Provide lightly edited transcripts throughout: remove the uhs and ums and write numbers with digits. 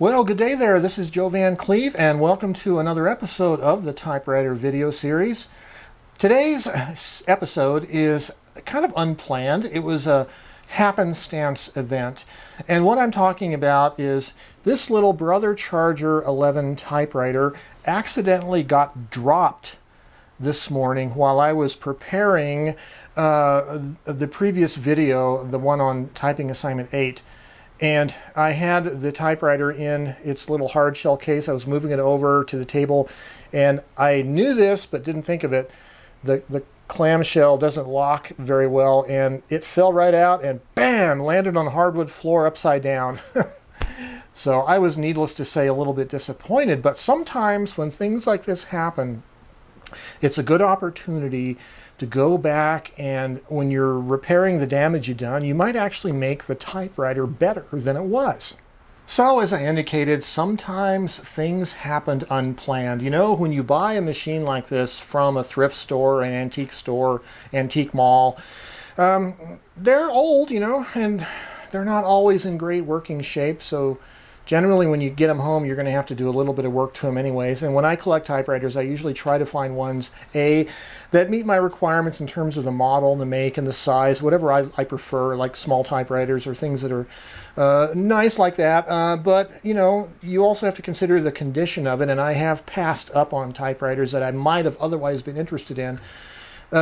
Well, good day there. This is Joe Van Cleve, and welcome to another episode of the Typewriter video series. Today's episode is kind of unplanned. It was a happenstance event, and what I'm talking about is this little Brother Charger 11 typewriter accidentally got dropped this morning while I was preparing the previous video, the one on typing assignment 8. And I had the typewriter in its little hard shell case. I was moving it over to the table, and I knew this but didn't think of it. The clamshell doesn't lock very well, and it fell right out and bam, landed on the hardwood floor upside down. So I was, needless to say, a little bit disappointed. But sometimes when things like this happen, it's a good opportunity to go back, and when you're repairing the damage you've done, you might actually make the typewriter better than it was. So as I indicated, sometimes things happened unplanned. You know, when you buy a machine like this from a thrift store, an antique mall, they're old, you know, and they're not always in great working shape. So generally, when you get them home, you're going to have to do a little bit of work to them anyways. And when I collect typewriters, I usually try to find ones, that meet my requirements in terms of the model, the make, and the size, whatever I prefer, like small typewriters or things that are nice like that. But, you know, you also have to consider the condition of it. And I have passed up on typewriters that I might have otherwise been interested in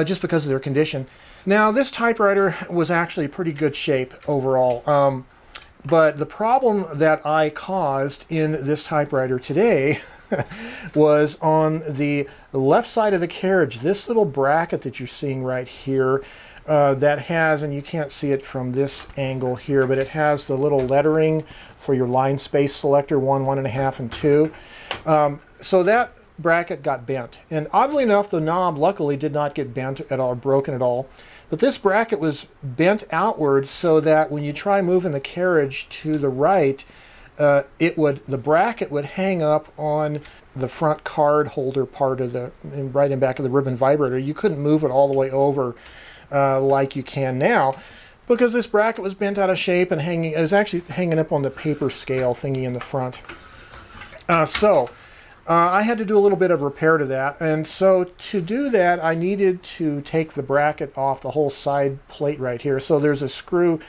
just because of their condition. Now, this typewriter was actually pretty good shape overall. But the problem that I caused in this typewriter today was on the left side of the carriage. This little bracket that you're seeing right here that has, and you can't see it from this angle here, but it has the little lettering for your line space selector, 1, 1.5, and 2. So that bracket got bent. And oddly enough, the knob luckily did not get bent at all, broken at all. But this bracket was bent outwards so that when you try moving the carriage to the right, the bracket would hang up on the front card holder part of right in back of the ribbon vibrator. You couldn't move it all the way over like you can now, because this bracket was bent out of shape and hanging. It was actually hanging up on the paper scale thingy in the front. I had to do a little bit of repair to that, and so to do that I needed to take the bracket off the whole side plate right here. So there's a screw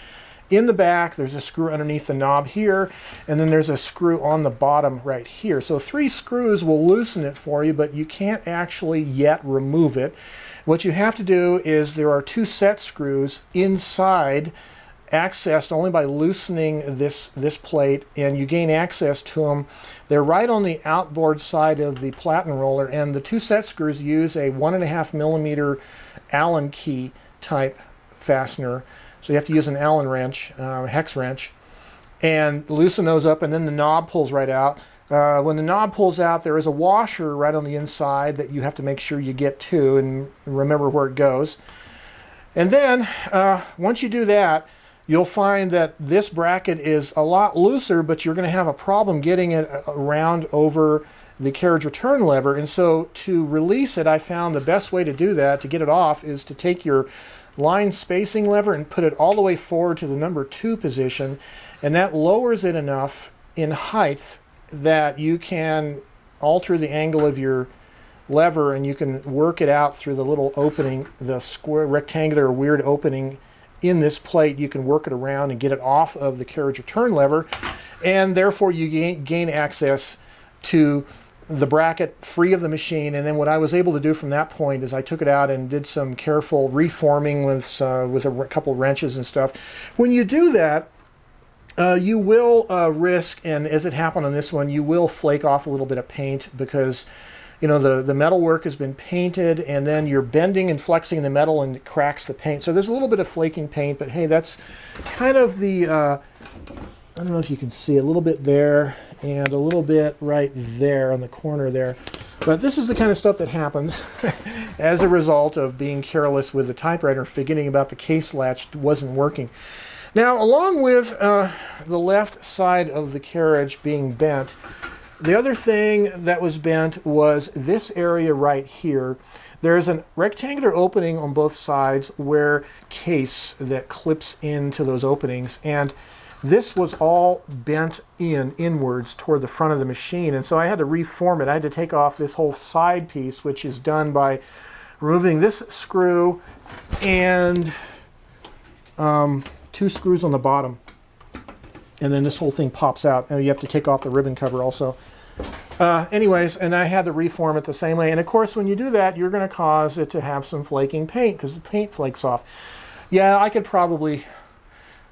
in the back, there's a screw underneath the knob here, and then there's a screw on the bottom right here. So 3 screws will loosen it for you, but you can't actually yet remove it. What you have to do is there are 2 set screws inside, accessed only by loosening this plate, and you gain access to them. They're right on the outboard side of the platen roller, and the 2 set screws use a 1.5 millimeter Allen key type fastener. So you have to use an Allen wrench, hex wrench, and loosen those up, and then the knob pulls right out. When the knob pulls out, there is a washer right on the inside that you have to make sure you get to and remember where it goes. And then once you do that, you'll find that this bracket is a lot looser, but you're going to have a problem getting it around over the carriage return lever. And so to release it, I found the best way to do that, to get it off, is to take your line spacing lever and put it all the way forward to the number 2 position. And that lowers it enough in height that you can alter the angle of your lever, and you can work it out through the little opening, the square, rectangular, weird opening in this plate. You can work it around and get it off of the carriage return lever, and therefore you gain access to the bracket free of the machine. And then what I was able to do from that point is I took it out and did some careful reforming with a couple wrenches and stuff. When you do that, you will risk, and as it happened on this one, you will flake off a little bit of paint, because you know, the metal work has been painted, and then you're bending and flexing the metal and it cracks the paint. So there's a little bit of flaking paint, but hey, that's kind of the, I don't know if you can see a little bit there and a little bit right there on the corner there. But this is the kind of stuff that happens as a result of being careless with the typewriter, forgetting about the case latch wasn't working. Now, along with the left side of the carriage being bent, the other thing that was bent was this area right here. There's a rectangular opening on both sides where case that clips into those openings, and this was all bent inwards toward the front of the machine, and so I had to reform it. I had to take off this whole side piece, which is done by removing this screw and 2 screws on the bottom, and then this whole thing pops out. And you have to take off the ribbon cover also. Anyways, and I had to reform it the same way. And of course, when you do that, you're going to cause it to have some flaking paint because the paint flakes off. Yeah, I could probably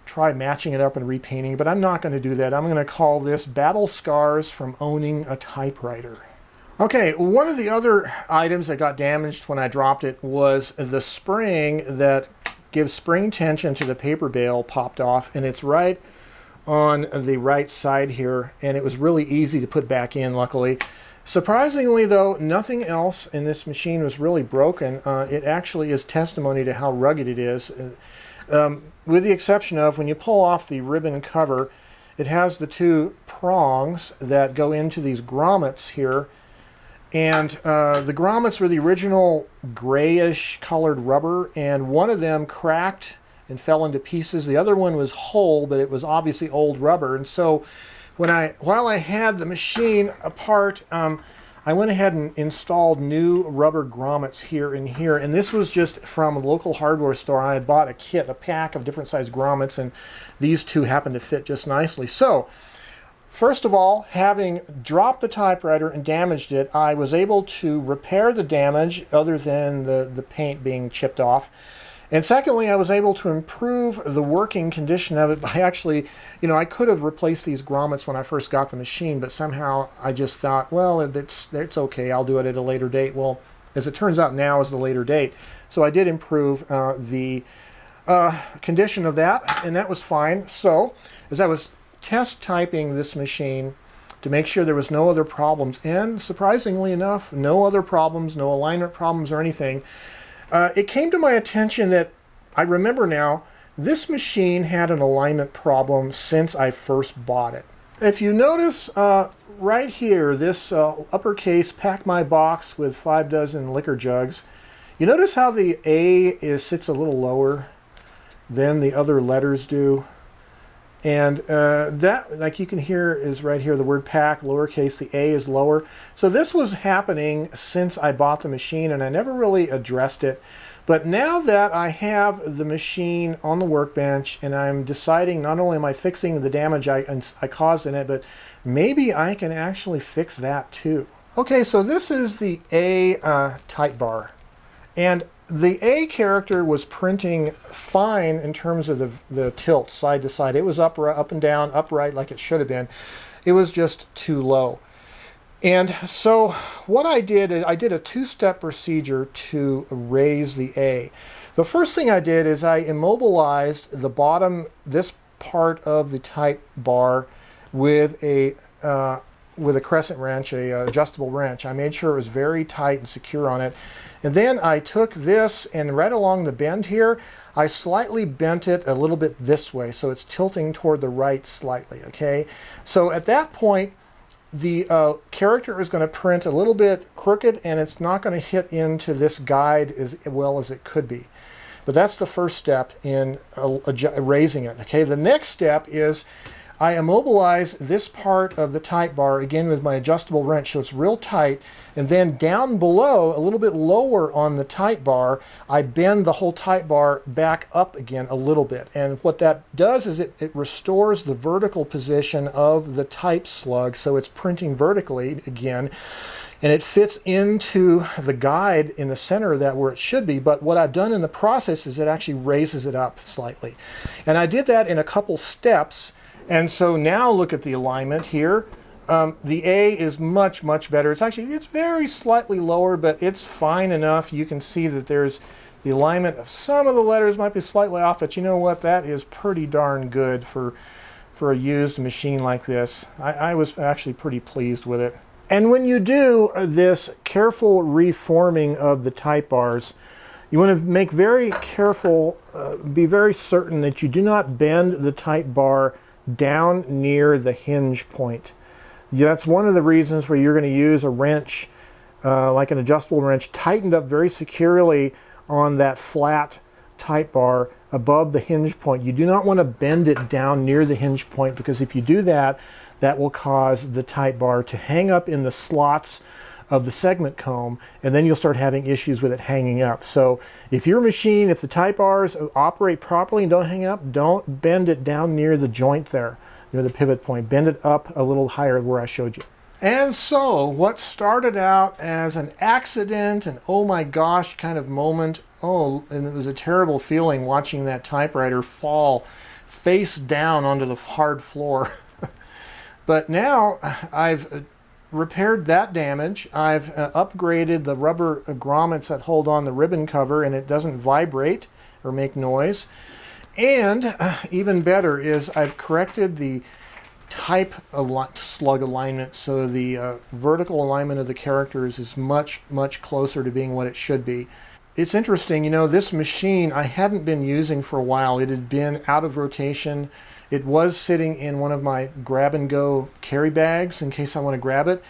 try matching it up and repainting, but I'm not going to do that. I'm going to call this Battle Scars from Owning a Typewriter. Okay, one of the other items that got damaged when I dropped it was the spring that gives spring tension to the paper bale popped off, and it's right on the right side here, and it was really easy to put back in, luckily. Surprisingly though, nothing else in this machine was really broken. It actually is testimony to how rugged it is. With the exception of when you pull off the ribbon cover, it has the 2 prongs that go into these grommets here, and the grommets were the original grayish colored rubber, and one of them cracked and fell into pieces. The other one was whole, but it was obviously old rubber. And so while I had the machine apart, I went ahead and installed new rubber grommets here and here. And this was just from a local hardware store. I had bought a kit, a pack of different size grommets, and these 2 happened to fit just nicely. So first of all, having dropped the typewriter and damaged it, I was able to repair the damage other than the paint being chipped off. And secondly, I was able to improve the working condition of it by actually, I could have replaced these grommets when I first got the machine, but somehow I just thought, well, it's okay, I'll do it at a later date. Well, as it turns out, now is the later date. So I did improve the condition of that, and that was fine. So as I was test typing this machine to make sure there was no other problems, and surprisingly enough, no other problems, no alignment problems or anything, it came to my attention that I remember now, this machine had an alignment problem since I first bought it. If you notice right here, this uppercase Pack My Box with 5 dozen liquor jugs, you notice how the A sits a little lower than the other letters do? And that, like you can hear, is right here, the word pack, lowercase, the A is lower. So this was happening since I bought the machine, and I never really addressed it. But now that I have the machine on the workbench, and I'm deciding not only am I fixing the damage I caused in it, but maybe I can actually fix that too. Okay, so this is the A type bar. And the A character was printing fine in terms of the tilt side to side. It was up and down, upright like it should have been. It was just too low. And so what I did is I did a 2-step procedure to raise the A. The first thing I did is I immobilized the bottom, this part of the type bar with a crescent wrench, a adjustable wrench. I made sure it was very tight and secure on it. And then I took this, and right along the bend here, I slightly bent it a little bit this way, so it's tilting toward the right slightly, okay? So at that point, the character is going to print a little bit crooked, and it's not going to hit into this guide as well as it could be. But that's the first step in raising it, okay? The next step is I immobilize this part of the type bar, again with my adjustable wrench, so it's real tight, and then down below, a little bit lower on the type bar, I bend the whole type bar back up again a little bit. And what that does is it restores the vertical position of the type slug, so it's printing vertically again, and it fits into the guide in the center of that where it should be. But what I've done in the process is it actually raises it up slightly. And I did that in a couple steps. And so now look at the alignment here. The A is much, much better. It's very slightly lower, but it's fine enough. You can see that there's the alignment of some of the letters might be slightly off, but you know what? That is pretty darn good for a used machine like this. I was actually pretty pleased with it. And when you do this careful reforming of the type bars, you want to make very careful, be very certain that you do not bend the type bar down near the hinge point. That's one of the reasons where you're going to use a wrench, like an adjustable wrench, tightened up very securely on that flat type bar above the hinge point. You do not want to bend it down near the hinge point, because if you do that, that will cause the type bar to hang up in the slots of the segment comb, and then you'll start having issues with it hanging up. So if your machine, if the type bars operate properly and don't hang up, don't bend it down near the joint there, near the pivot point. Bend it up a little higher where I showed you. And so what started out as an accident, an oh my gosh kind of moment, and it was a terrible feeling watching that typewriter fall face down onto the hard floor. But now I've repaired that damage. I've upgraded the rubber grommets that hold on the ribbon cover, and it doesn't vibrate or make noise. And even better is I've corrected the type slug alignment, so the vertical alignment of the characters is much closer to being what it should be. It's interesting, you know, this machine I hadn't been using for a while. It had been out of rotation. It was sitting in one of my grab-and-go carry bags in case I want to grab it.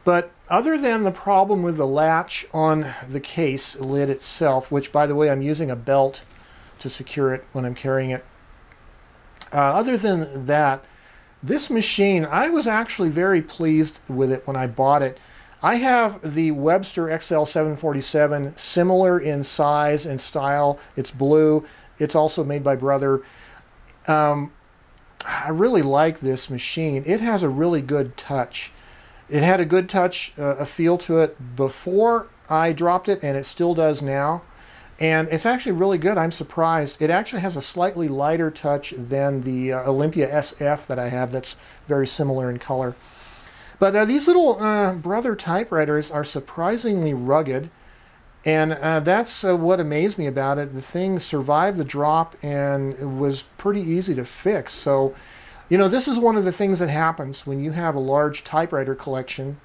But other than the problem with the latch on the case lid itself, which, by the way, I'm using a belt to secure it when I'm carrying it. Other than that, this machine, I was actually very pleased with it when I bought it. I have the Webster XL747, similar in size and style. It's blue. It's also made by Brother. I really like this machine. It has a really good touch. It had a good touch, a feel to it before I dropped it, and it still does now. And it's actually really good. I'm surprised. It actually has a slightly lighter touch than the Olympia SF that I have that's very similar in color. But these little Brother typewriters are surprisingly rugged, and that's what amazed me about it. The thing survived the drop and it was pretty easy to fix. So, you know, this is one of the things that happens when you have a large typewriter collection,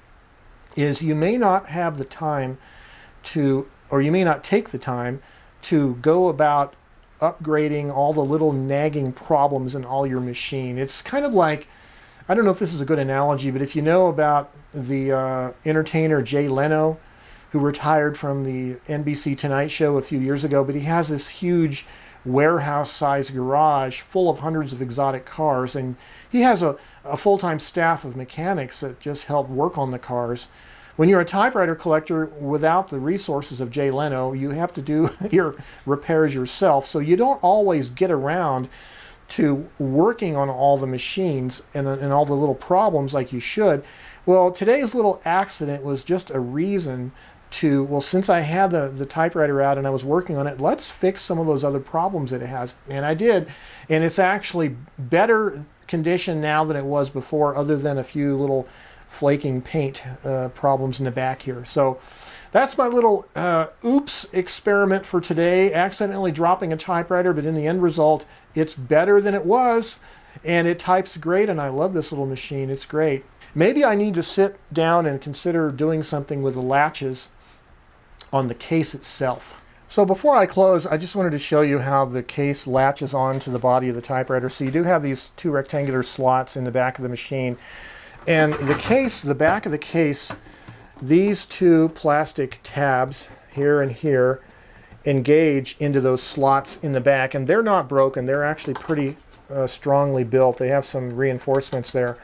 is you may not have the time to, or you may not take the time to go about upgrading all the little nagging problems in all your machine. It's kind of like, I don't know if this is a good analogy, but if you know about the entertainer Jay Leno, who retired from the NBC Tonight Show a few years ago, but he has this huge warehouse-sized garage full of hundreds of exotic cars, and he has a full-time staff of mechanics that just help work on the cars. When you're a typewriter collector, without the resources of Jay Leno, you have to do your repairs yourself, so you don't always get around to working on all the machines and all the little problems like you should. Well, today's little accident was just a reason to, well, since I had the typewriter out and I was working on it, let's fix some of those other problems that it has. And I did, and it's actually better condition now than it was before, other than a few little flaking paint problems in the back here. So that's my little oops experiment for today, accidentally dropping a typewriter, but in the end result, it's better than it was, and it types great, and I love this little machine. It's great. Maybe I need to sit down and consider doing something with the latches on the case itself. So before I close, I just wanted to show you how the case latches onto the body of the typewriter. So you do have these two rectangular slots in the back of the machine. And the case, the back of the case, these two plastic tabs here and here engage into those slots in the back. And they're not broken. They're actually pretty strongly built. They have some reinforcements there.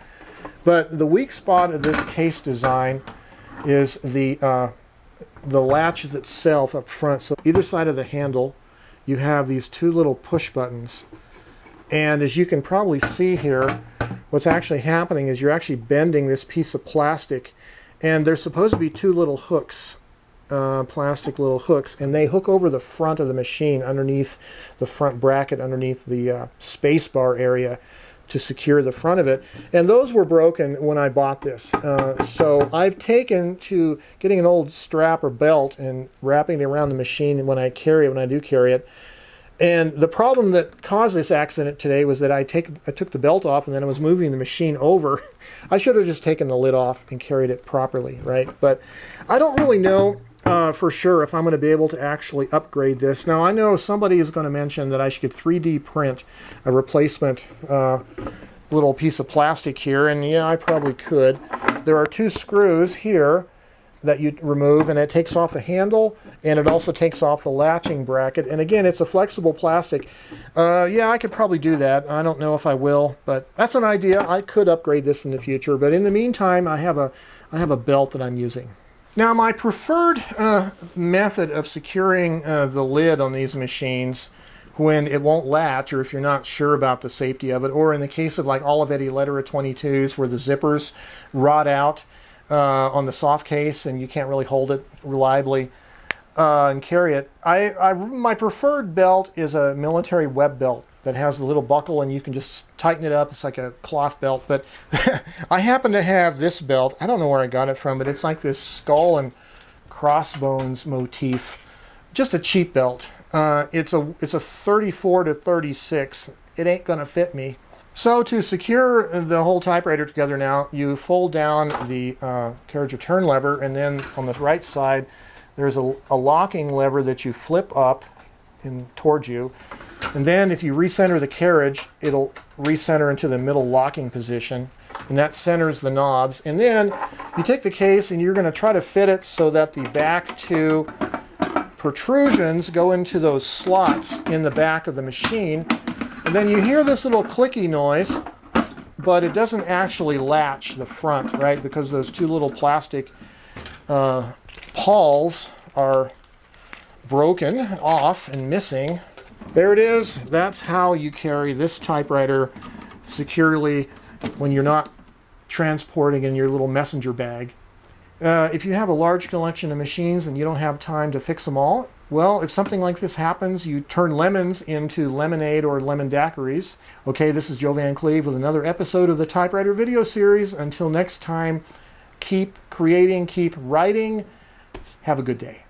But the weak spot of this case design is the latches itself up front. So either side of the handle, you have these two little push buttons. And as you can probably see here, what's actually happening is you're actually bending this piece of plastic, and there's supposed to be two little hooks, plastic little hooks, and they hook over the front of the machine underneath the front bracket, underneath the space bar area, to secure the front of it. And those were broken when I bought this. So I've taken to getting an old strap or belt and wrapping it around the machine when I do carry it. And the problem that caused this accident today was that I took the belt off, and then I was moving the machine over. I should have just taken the lid off and carried it properly, right? But I don't really know for sure if I'm going to be able to actually upgrade this. Now, I know somebody is going to mention that I should 3D print a replacement little piece of plastic here, and yeah, I probably could. There are two screws here that you remove, and it takes off the handle, and it also takes off the latching bracket. And again, it's a flexible plastic. Yeah, I could probably do that. I don't know if I will, but that's an idea. I could upgrade this in the future, but in the meantime, I have a belt that I'm using. Now, my preferred method of securing the lid on these machines when it won't latch, or if you're not sure about the safety of it, or in the case of like Olivetti Lettera 22s where the zippers rot out on the soft case and you can't really hold it reliably and carry it. My preferred belt is a military web belt that has a little buckle and you can just tighten it up. It's like a cloth belt, but I happen to have this belt. I don't know where I got it from, but it's like this skull and crossbones motif. Just a cheap belt. It's a 34 to 36. It ain't gonna fit me. So to secure the whole typewriter together now, you fold down the carriage return lever, and then on the right side there's a locking lever that you flip up towards you. And then if you recenter the carriage, it'll recenter into the middle locking position, and that centers the knobs. And then you take the case and you're going to try to fit it so that the back two protrusions go into those slots in the back of the machine. And then you hear this little clicky noise, but it doesn't actually latch the front, right? Because those two little plastic pawls are broken off and missing. There it is. That's how you carry this typewriter securely when you're not transporting in your little messenger bag. If you have a large collection of machines and you don't have time to fix them all, well, if something like this happens, you turn lemons into lemonade or lemon daiquiris. Okay, this is Joe Van Cleve with another episode of the Typewriter Video Series. Until next time, keep creating, keep writing. Have a good day.